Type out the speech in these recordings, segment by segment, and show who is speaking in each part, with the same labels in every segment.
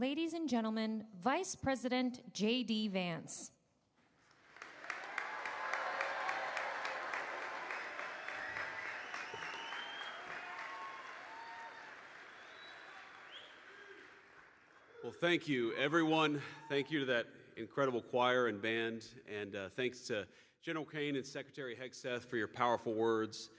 Speaker 1: Ladies and gentlemen, Vice President J.D. Vance.
Speaker 2: Well, thank you, everyone. Thank you to that incredible choir and band, and thanks to General Kane and Secretary Hegseth for your powerful words.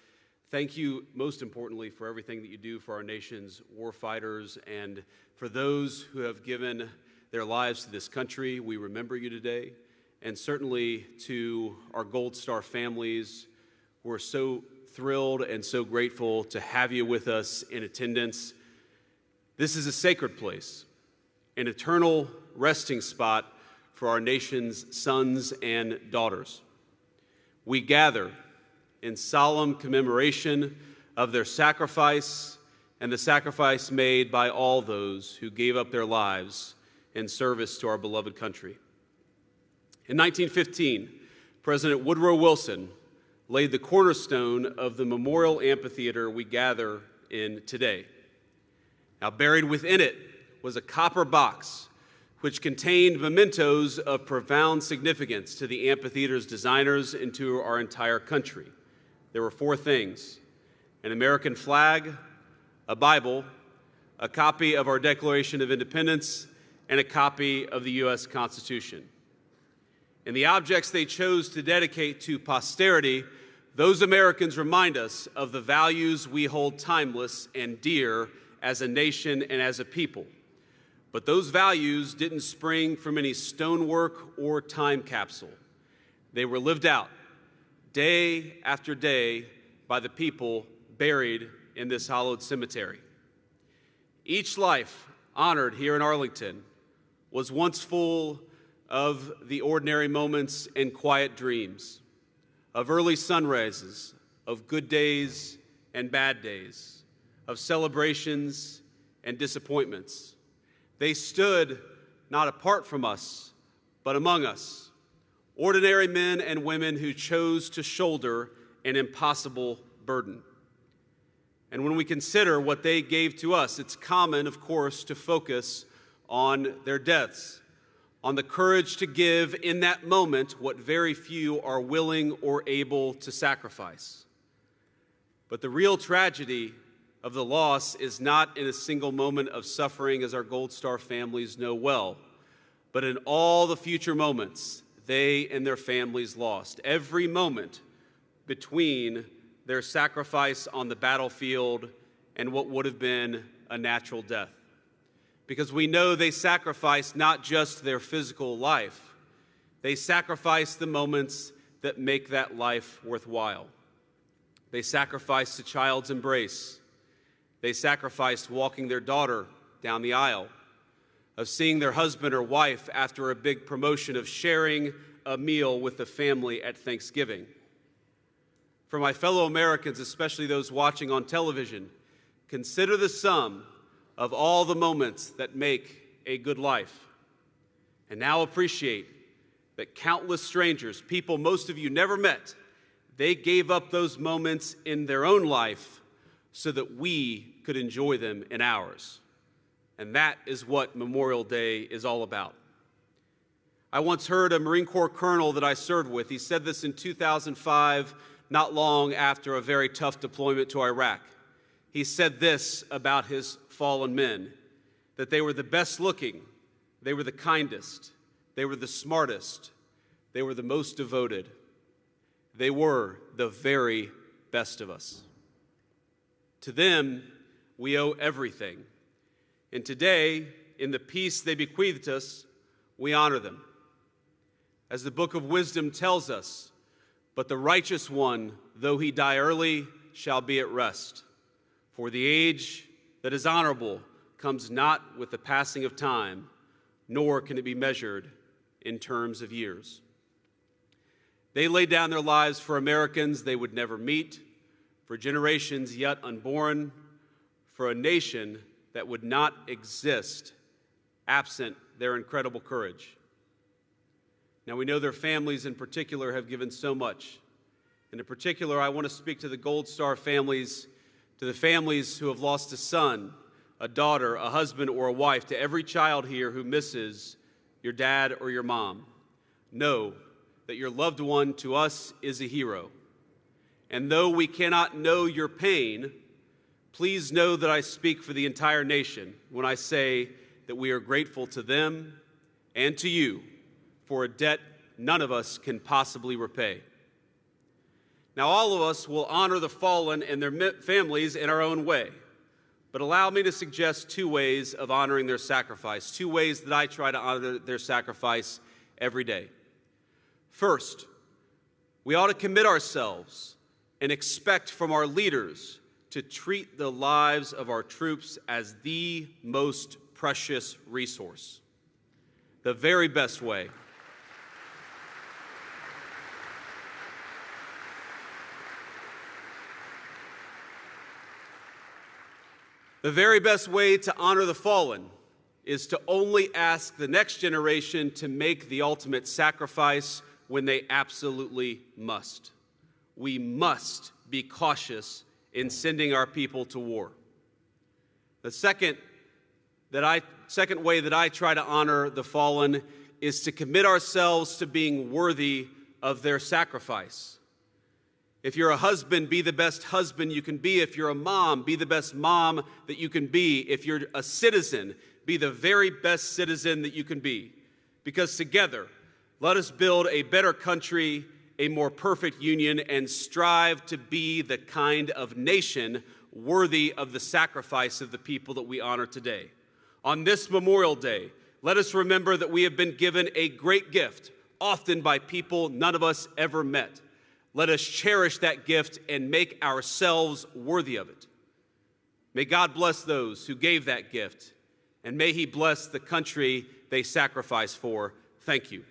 Speaker 2: Thank you, most importantly, for everything that you do for our nation's war fighters and for those who have given their lives to this country. We remember you today, and certainly to our Gold Star families. We're so thrilled and so grateful to have you with us in attendance. This is a sacred place, an eternal resting spot for our nation's sons and daughters. We gather in solemn commemoration of their sacrifice and the sacrifice made by all those who gave up their lives in service to our beloved country. In 1915, President Woodrow Wilson laid the cornerstone of the memorial amphitheater we gather in today. Now, buried within it was a copper box which contained mementos of profound significance to the amphitheater's designers and to our entire country. There were four things: an American flag, a Bible, a copy of our Declaration of Independence, and a copy of the U.S. Constitution. In the objects they chose to dedicate to posterity, those Americans remind us of the values we hold timeless and dear as a nation and as a people. But those values didn't spring from any stonework or time capsule. They were lived out day after day by the people buried in this hallowed cemetery. Each life honored here in Arlington was once full of the ordinary moments and quiet dreams, of early sunrises, of good days and bad days, of celebrations and disappointments. They stood not apart from us, but among us, ordinary men and women who chose to shoulder an impossible burden. And when we consider what they gave to us, it's common, of course, to focus on their deaths, on the courage to give in that moment what very few are willing or able to sacrifice. But the real tragedy of the loss is not in a single moment of suffering, as our Gold Star families know well, but in all the future moments they and their families lost. Every moment between their sacrifice on the battlefield and what would have been a natural death. Because we know they sacrificed not just their physical life, they sacrificed the moments that make that life worthwhile. They sacrificed a child's embrace. They sacrificed walking their daughter down the aisle, of seeing their husband or wife after a big promotion, of sharing a meal with the family at Thanksgiving. For my fellow Americans, especially those watching on television, consider the sum of all the moments that make a good life. And now appreciate that countless strangers, people most of you never met, they gave up those moments in their own life so that we could enjoy them in ours. And that is what Memorial Day is all about. I once heard a Marine Corps colonel that I served with. He said this in 2005, not long after a very tough deployment to Iraq. He said this about his fallen men, that they were the best looking, they were the kindest, they were the smartest, they were the most devoted. They were the very best of us. To them, we owe everything. And today, in the peace they bequeathed us, we honor them. As the Book of Wisdom tells us, but the righteous one, though he die early, shall be at rest. For the age that is honorable comes not with the passing of time, nor can it be measured in terms of years. They laid down their lives for Americans they would never meet, for generations yet unborn, for a nation that would not exist absent their incredible courage. Now, we know their families in particular have given so much. And in particular, I want to speak to the Gold Star families, to the families who have lost a son, a daughter, a husband, or a wife, to every child here who misses your dad or your mom, know that your loved one to us is a hero. And though we cannot know your pain, please know that I speak for the entire nation when I say that we are grateful to them and to you for a debt none of us can possibly repay. Now, all of us will honor the fallen and their families in our own way, but allow me to suggest 2 ways of honoring their sacrifice, 2 ways that I try to honor their sacrifice every day. First, we ought to commit ourselves and expect from our leaders to treat the lives of our troops as the most precious resource. The very best way. The very best way to honor the fallen is to only ask the next generation to make the ultimate sacrifice when they absolutely must. We must be cautious in sending our people to war. The second way that I try to honor the fallen is to commit ourselves to being worthy of their sacrifice. If you're a husband, be the best husband you can be. If you're a mom, be the best mom that you can be. If you're a citizen, be the very best citizen that you can be. Because together, let us build a better country, a more perfect union, and strive to be the kind of nation worthy of the sacrifice of the people that we honor today. On this Memorial Day, let us remember that we have been given a great gift, often by people none of us ever met. Let us cherish that gift and make ourselves worthy of it. May God bless those who gave that gift, and may He bless the country they sacrificed for. Thank you.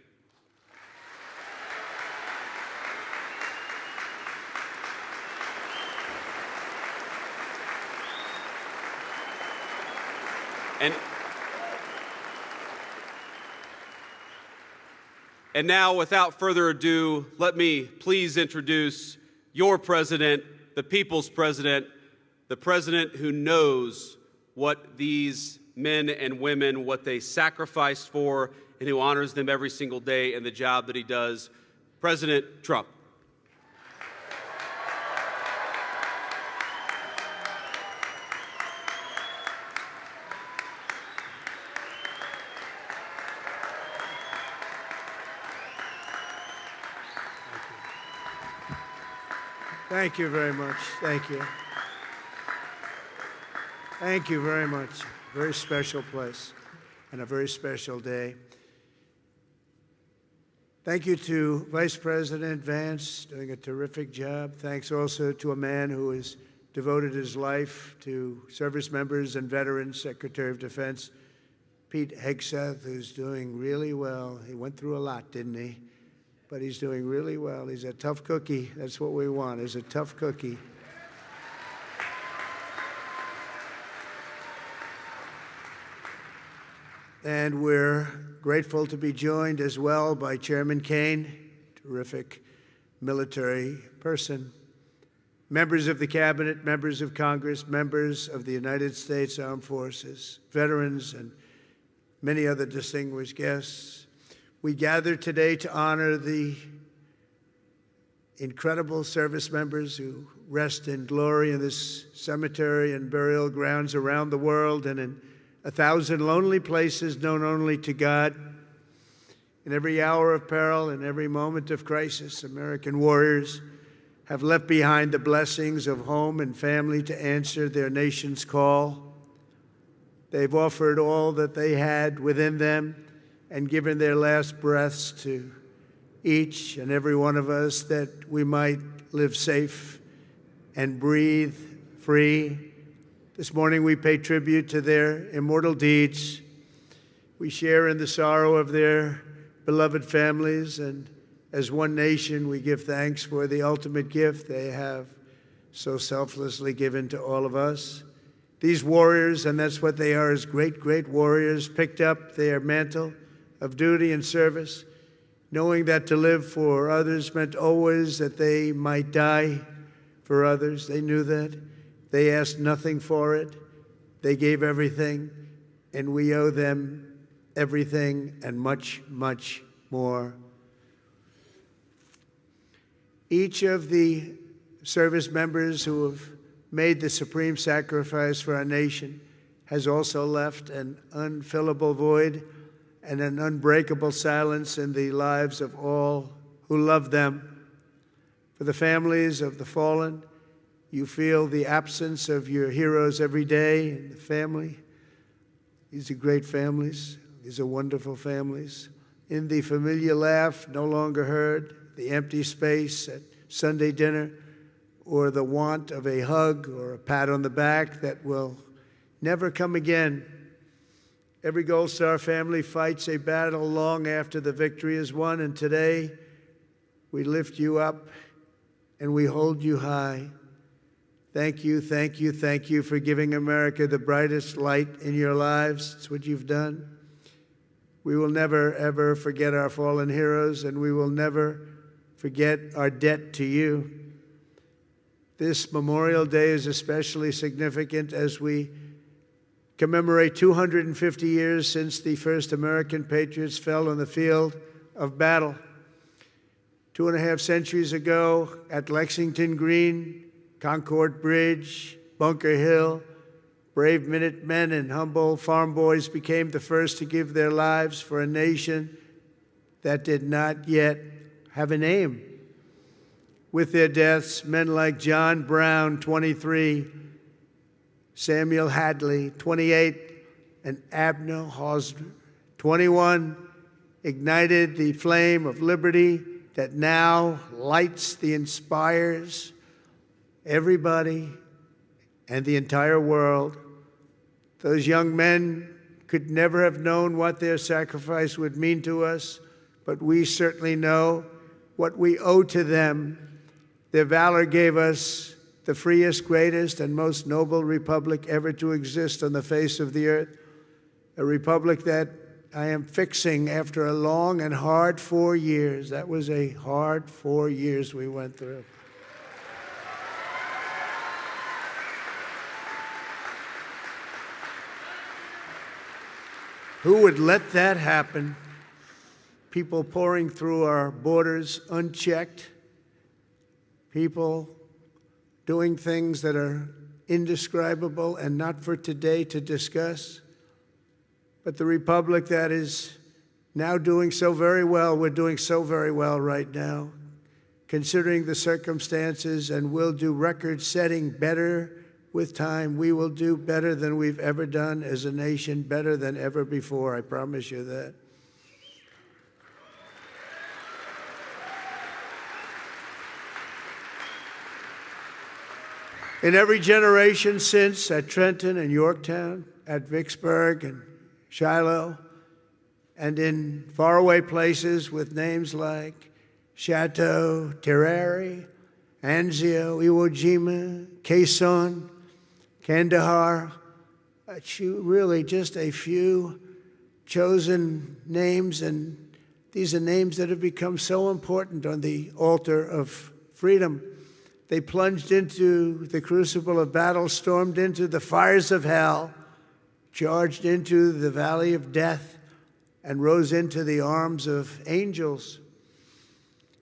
Speaker 2: And now, without further ado, let me please introduce your president, the people's president, the president who knows what these men and women, what they sacrificed for, and who honors them every single day in the job that he does, President Trump.
Speaker 3: Thank you very much. Thank you. Thank you very much. Very special place and a very special day. Thank you to Vice President Vance, doing a terrific job. Thanks also to a man who has devoted his life to service members and veterans, Secretary of Defense Pete Hegseth, who's doing really well. He went through a lot, didn't he? But he's doing really well. He's a tough cookie. That's what we want, is a tough cookie. And we're grateful to be joined as well by Chairman Kaine, terrific military person, members of the Cabinet, members of Congress, members of the United States Armed Forces, veterans, and many other distinguished guests. We gather today to honor the incredible service members who rest in glory in this cemetery and burial grounds around the world and in 1,000 lonely places known only to God. In every hour of peril, in every moment of crisis, American warriors have left behind the blessings of home and family to answer their nation's call. They've offered all that they had within them and given their last breaths to each and every one of us that we might live safe and breathe free. This morning we pay tribute to their immortal deeds. We share in the sorrow of their beloved families, and as one nation we give thanks for the ultimate gift they have so selflessly given to all of us. These warriors, and that's what they are, as great, great warriors, picked up their mantle of duty and service, knowing that to live for others meant always that they might die for others. They knew that. They asked nothing for it. They gave everything, and we owe them everything and much, much more. Each of the service members who have made the supreme sacrifice for our nation has also left an unfillable void and an unbreakable silence in the lives of all who love them. For the families of the fallen, you feel the absence of your heroes every day in the family. These are great families. These are wonderful families. In the familiar laugh no longer heard, the empty space at Sunday dinner, or the want of a hug or a pat on the back that will never come again. Every Gold Star family fights a battle long after the victory is won, and today we lift you up and we hold you high. Thank you, thank you, thank you for giving America the brightest light in your lives. It's what you've done. We will never, ever forget our fallen heroes, and we will never forget our debt to you. This Memorial Day is especially significant as we commemorate 250 years since the first American patriots fell on the field of battle. 2.5 centuries ago at Lexington Green, Concord Bridge, Bunker Hill, brave Minutemen and humble farm boys became the first to give their lives for a nation that did not yet have a name. With their deaths, men like John Brown, 23, Samuel Hadley, 28, and Abner Hosner, 21, ignited the flame of liberty that now lights the inspires everybody and the entire world. Those young men could never have known what their sacrifice would mean to us, but we certainly know what we owe to them. Their valor gave us the freest, greatest, and most noble republic ever to exist on the face of the earth, a republic that I am fixing after a long and hard 4 years. That was a hard 4 years we went through. Who would let that happen? People pouring through our borders unchecked, people doing things that are indescribable and not for today to discuss. But the republic that is now doing so very well, we're doing so very well right now, considering the circumstances, and will do record-setting better with time. We will do better than we've ever done as a nation, better than ever before, I promise you that. In every generation since, at Trenton and Yorktown, at Vicksburg and Shiloh, and in faraway places with names like Chateau, Terrari, Anzio, Iwo Jima, Quezon, Kandahar, really just a few chosen names, and these are names that have become so important on the altar of freedom. They plunged into the crucible of battle, stormed into the fires of hell, charged into the valley of death, and rose into the arms of angels.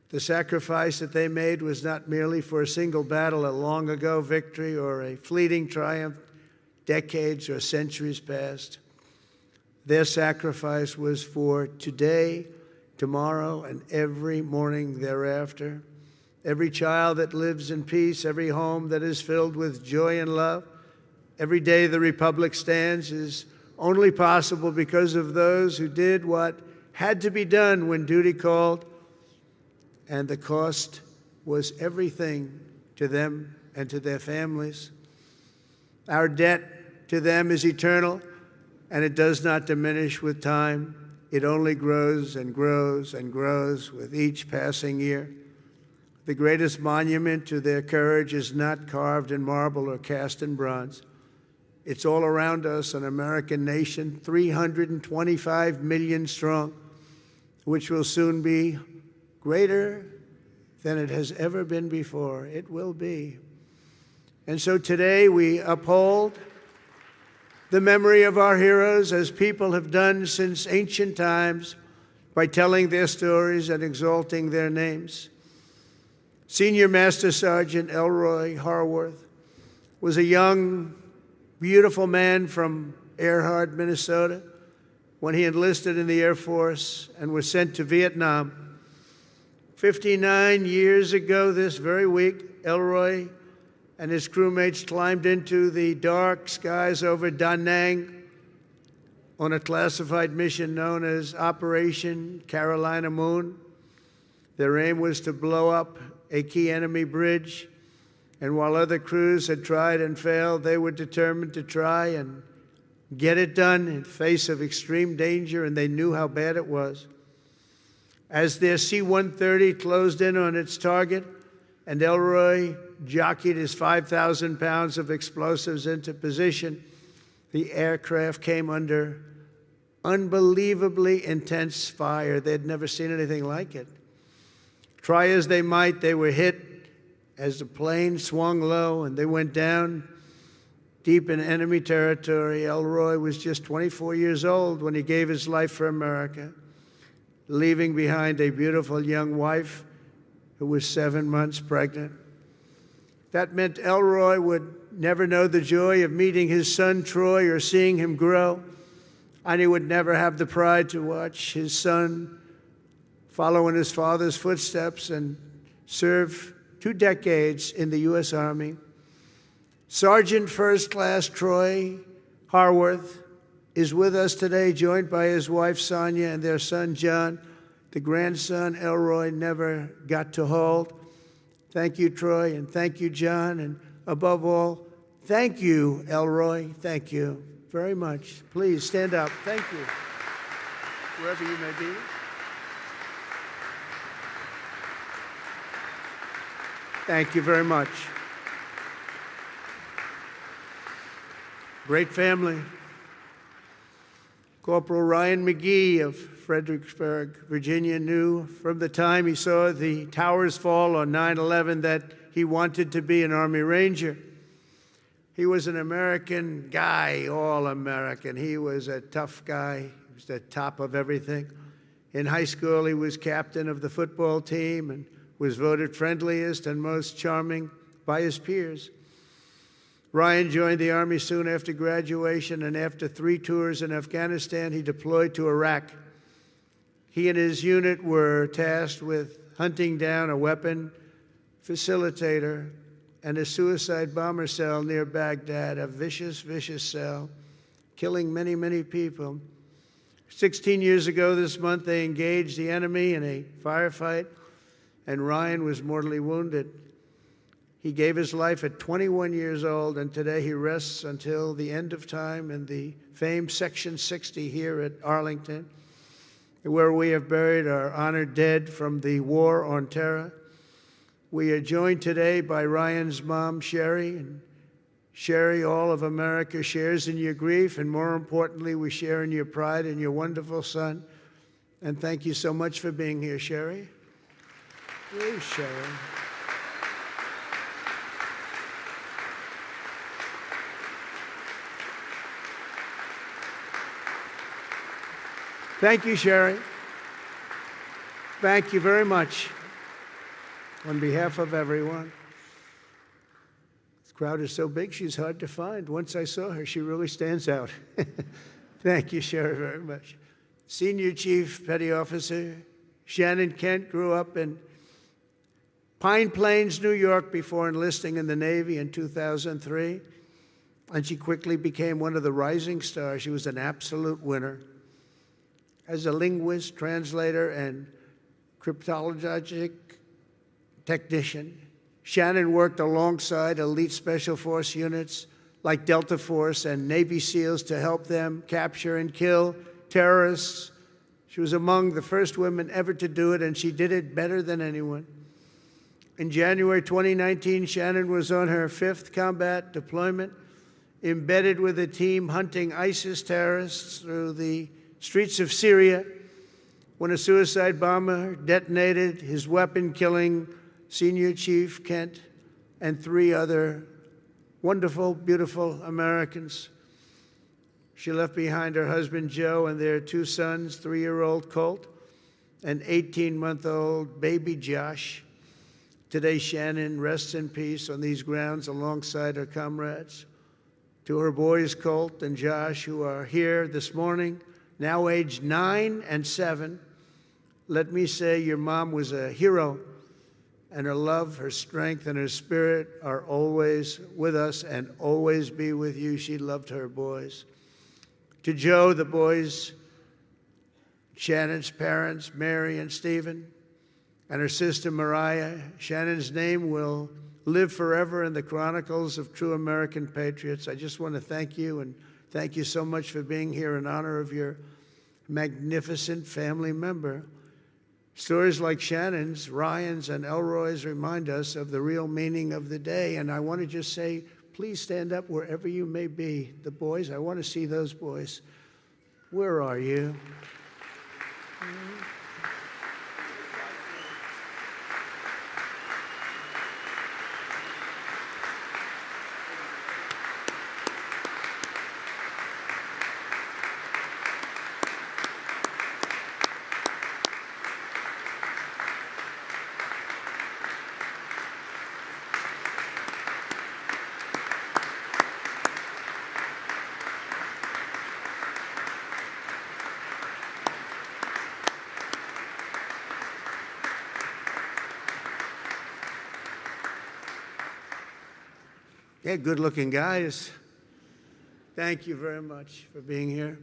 Speaker 3: The sacrifice that they made was not merely for a single battle, a long ago victory, or a fleeting triumph, decades or centuries past. Their sacrifice was for today, tomorrow, and every morning thereafter. Every child that lives in peace, every home that is filled with joy and love, every day the Republic stands is only possible because of those who did what had to be done when duty called, and the cost was everything to them and to their families. Our debt to them is eternal, and it does not diminish with time. It only grows and grows and grows with each passing year. The greatest monument to their courage is not carved in marble or cast in bronze. It's all around us, an American nation, 325 million strong, which will soon be greater than it has ever been before. It will be. And so today we uphold the memory of our heroes as people have done since ancient times by telling their stories and exalting their names. Senior Master Sergeant Elroy Harworth was a young, beautiful man from Earhart, Minnesota, when he enlisted in the Air Force and was sent to Vietnam. 59 years ago this very week, Elroy and his crewmates climbed into the dark skies over Da Nang on a classified mission known as Operation Carolina Moon. Their aim was to blow up a key enemy bridge, and while other crews had tried and failed, they were determined to try and get it done in face of extreme danger, and they knew how bad it was. As their C-130 closed in on its target, and Elroy jockeyed his 5,000 pounds of explosives into position, the aircraft came under unbelievably intense fire. They'd never seen anything like it. Try as they might, they were hit as the plane swung low and they went down deep in enemy territory. Elroy was just 24 years old when he gave his life for America, leaving behind a beautiful young wife who was 7 months pregnant. That meant Elroy would never know the joy of meeting his son Troy or seeing him grow, and he would never have the pride to watch his son follow in his father's footsteps and serve 2 decades in the U.S. Army. Sergeant First Class Troy Harworth is with us today, joined by his wife Sonia and their son John, the grandson Elroy never got to hold. Thank you, Troy, and thank you, John, and above all, thank you, Elroy. Thank you very much. Please stand up. Thank you, wherever you may be. Thank you very much. Great family. Corporal Ryan McGee of Fredericksburg, Virginia, knew from the time he saw the towers fall on 9/11 that he wanted to be an Army Ranger. He was an American guy, all American. He was a tough guy. He was the top of everything. In high school, he was captain of the football team and was voted friendliest and most charming by his peers. Ryan joined the Army soon after graduation, and after 3 tours in Afghanistan, he deployed to Iraq. He and his unit were tasked with hunting down a weapon facilitator and a suicide bomber cell near Baghdad, a vicious, vicious cell, killing many, many people. 16 years ago this month, they engaged the enemy in a firefight, and Ryan was mortally wounded. He gave his life at 21 years old, and today he rests until the end of time in the famed Section 60 here at Arlington, where we have buried our honored dead from the War on Terror. We are joined today by Ryan's mom, Sherry. And Sherry, all of America shares in your grief, and more importantly, we share in your pride in your wonderful son. And thank you so much for being here, Sherry. Please, Sherry. Thank you, Sherry. Thank you very much. On behalf of everyone. This crowd is so big, she's hard to find. Once I saw her, she really stands out. Thank you, Sherry, very much. Senior Chief Petty Officer Shannon Kent grew up in Pine Plains, New York, before enlisting in the Navy in 2003. And she quickly became one of the rising stars. She was an absolute winner. As a linguist, translator, and cryptologic technician, Shannon worked alongside elite special force units like Delta Force and Navy SEALs to help them capture and kill terrorists. She was among the first women ever to do it, and she did it better than anyone. In January 2019, Shannon was on her 5th combat deployment, embedded with a team hunting ISIS terrorists through the streets of Syria when a suicide bomber detonated his weapon, killing Senior Chief Kent and 3 other wonderful, beautiful Americans. She left behind her husband, Joe, and their two sons, 3-year-old Colt and 18-month-old baby Josh. Today, Shannon rests in peace on these grounds alongside her comrades. To her boys, Colt and Josh, who are here this morning, now aged 9 and 7, let me say your mom was a hero, and her love, her strength, and her spirit are always with us and always be with you. She loved her boys. To Joe, the boys, Shannon's parents, Mary and Stephen, and her sister Mariah, Shannon's name will live forever in the chronicles of true American patriots. I just want to thank you, and thank you so much for being here in honor of your magnificent family member. Stories like Shannon's, Ryan's, and Elroy's remind us of the real meaning of the day. And I want to just say, please stand up wherever you may be. The boys, I want to see those boys. Where are you? Yeah, good-looking guys. Thank you very much for being here.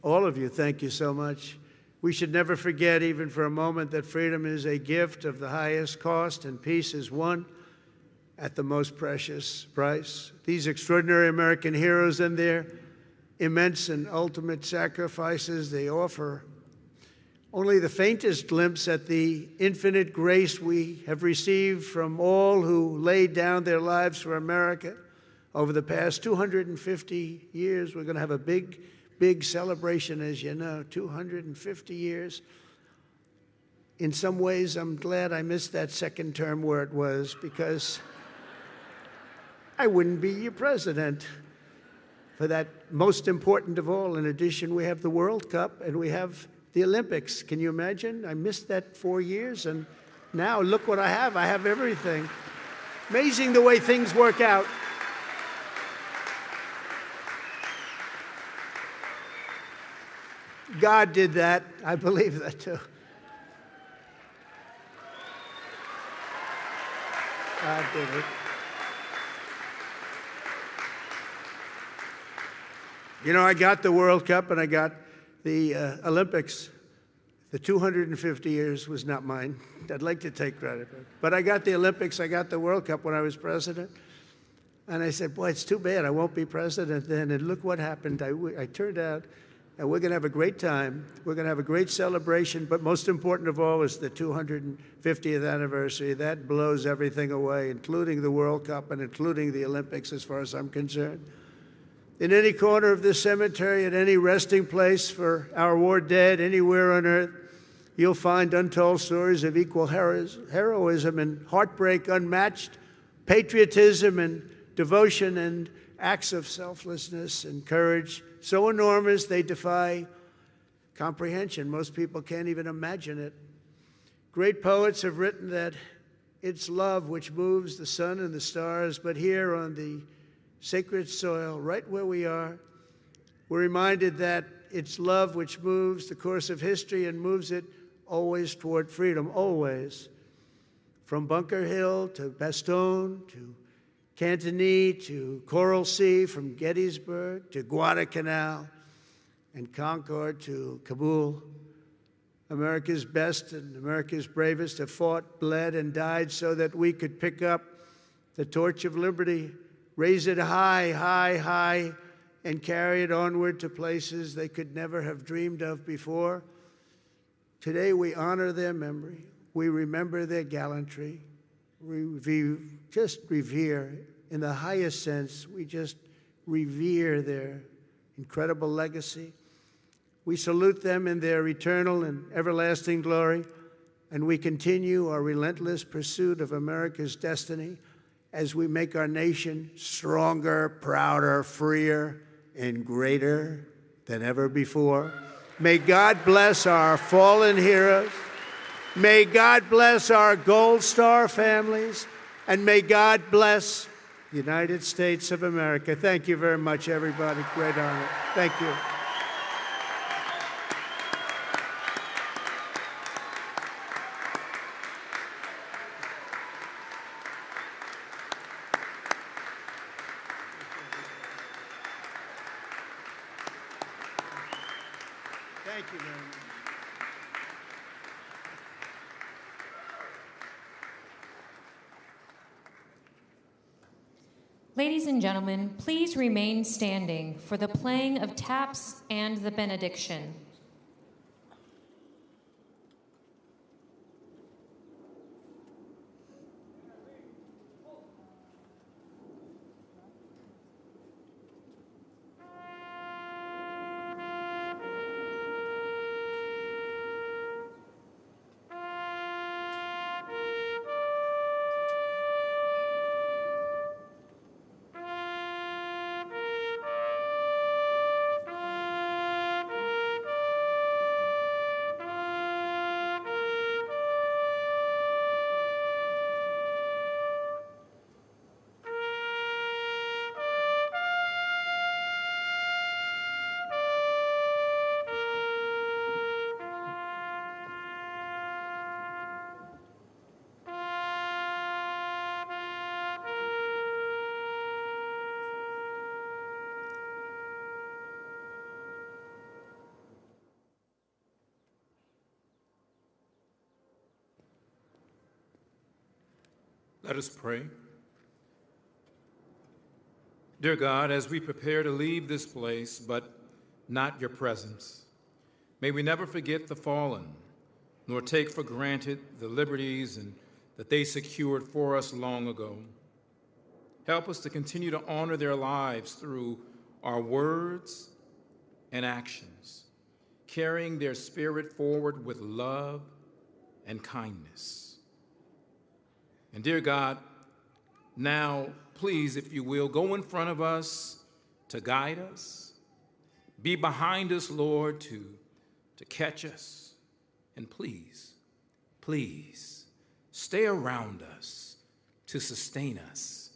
Speaker 3: All of you, thank you so much. We should never forget, even for a moment, that freedom is a gift of the highest cost and peace is won at the most precious price. These extraordinary American heroes and their immense and ultimate sacrifices, they offer only the faintest glimpse at the infinite grace we have received from all who laid down their lives for America. Over the past 250 years, we're going to have a big, big celebration, as you know, 250 years. In some ways, I'm glad I missed that second term where it was, because I wouldn't be your president. For that most important of all, in addition, we have the World Cup and we have the Olympics. Can you imagine? I missed that 4 years, and now look what I have. I have everything. Amazing the way things work out. God did that. I believe that too. God did it. You know, I got the World Cup and I got the Olympics. The 250 years was not mine. I'd like to take credit for it. But I got the Olympics, I got the World Cup when I was president. And I said, boy, it's too bad I won't be president then. And look what happened. I turned out, and we're going to have a great time. We're going to have a great celebration. But most important of all is the 250th anniversary. That blows everything away, including the World Cup and including the Olympics, as far as I'm concerned. In any corner of this cemetery, at any resting place for our war dead, anywhere on earth, you'll find untold stories of equal heroism and heartbreak unmatched, patriotism and devotion and acts of selflessness and courage so enormous they defy comprehension. Most people can't even imagine it. Great poets have written that it's love which moves the sun and the stars, but here on the sacred soil, right where we are, we're reminded that it's love which moves the course of history and moves it always toward freedom, always. From Bunker Hill to Bastogne to Cantigny to Coral Sea, from Gettysburg to Guadalcanal and Concord to Kabul, America's best and America's bravest have fought, bled, and died so that we could pick up the torch of liberty, raise it high, high, high, and carry it onward to places they could never have dreamed of before. Today we honor their memory. We remember their gallantry. We just revere, in the highest sense, we just revere their incredible legacy. We salute them in their eternal and everlasting glory, and we continue our relentless pursuit of America's destiny as we make our nation stronger, prouder, freer, and greater than ever before. May God bless our fallen heroes. May God bless our Gold Star families. And may God bless the United States of America. Thank you very much, everybody. Great honor. Thank you. Thank you very much.
Speaker 1: Ladies and gentlemen, please remain standing for the playing of taps and the benediction.
Speaker 4: Let us pray. Dear God, as we prepare to leave this place, but not your presence, may we never forget the fallen, nor take for granted the liberties that they secured for us long ago. Help us to continue to honor their lives through our words and actions, carrying their spirit forward with love and kindness. And dear God, now, please, if you will, go in front of us to guide us. Be behind us, Lord, to catch us. And please, please, stay around us to sustain us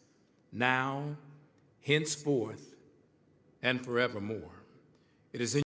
Speaker 4: now, henceforth, and forevermore. It is in